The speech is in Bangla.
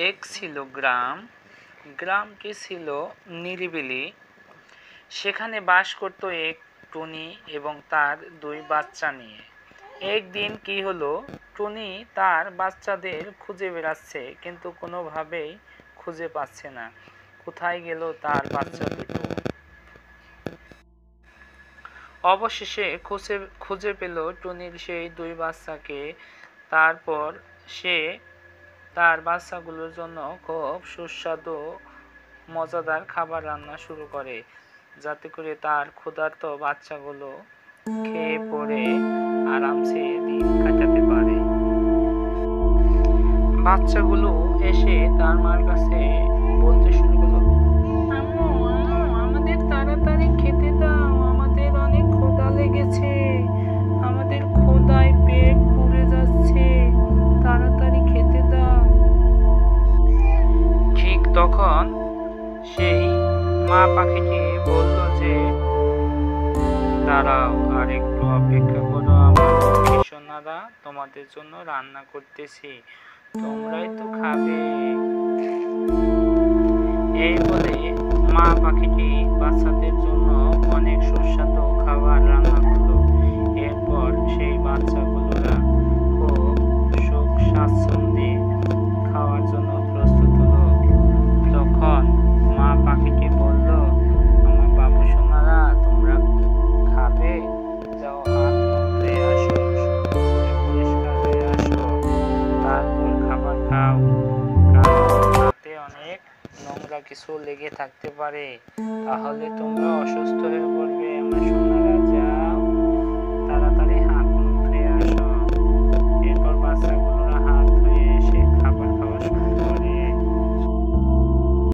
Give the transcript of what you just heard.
এক ছিল গ্রাম। গ্রামটি ছিল নিরিবিলি। সেখানে বাস করত এক টুনি এবং তার দুই বাচ্চা নিয়ে। একদিন কি হলো, টুনি তার বাচ্চাদের খুঁজে বেড়াচ্ছে, কিন্তু কোনোভাবেই খুঁজে পাচ্ছে না। কোথায় গেল তার বাচ্চা দুটো। অবশেষে খুঁজে পেল টুনির সেই দুই বাচ্চাকে। তারপর সে তার বাচ্চাগুলোর জন্য খুব সুস্বাদু মজাদার খাবার রান্না শুরু করে, যাতে করে তার ক্ষুধার্ত বাচ্চাগুলো খেয়ে পড়ে আরামসে দিন কাটাতে পারে। বাচ্চাগুলো এসে তার মার কাছে বলতে শুরু করলো, আম্মু আম্মু, আমাদের তাড়াতাড়ি খেতে দাও, আমাদের অনেক ক্ষুধা লেগেছে, আমাদের ক্ষুধায় পেট পুড়ে যাচ্ছে, তাড়াতাড়ি খেতে দাও। ঠিক তখন সেই মা পাখিটি বলল যে, দাঁড়াও, আর একটু অপেক্ষা করো আমার লক্ষ্মী সোনারা, তোমাদের জন্য রান্না করতেছি, তোমরাই তো খাবে। এই বলে মা পাখিটি বাচ্চাদের জন্য অনেক সুস্বাদু খাবার রান্না করলো। এরপর সেই বাচ্চাগুলোরা খুব সুখ স্বাচ্ছন্দ্যে খাওয়ার জন্য প্রস্তুত হলো। তখন মা পাখিটি বলল, আমার বাবু সোনারা, তোমরা খাবে? যাও, হাত মুখ ধুয়ে আসো, সুন্দর করে পরিষ্কার হয়ে আসো, তারপর খাবার খাও, কারণ তাতে অনেক নোংরা কিছু লেগে থাকতে পারে, তাহলে তোমরা অসুস্থ হয়ে পড়বে। আমার সোনারা,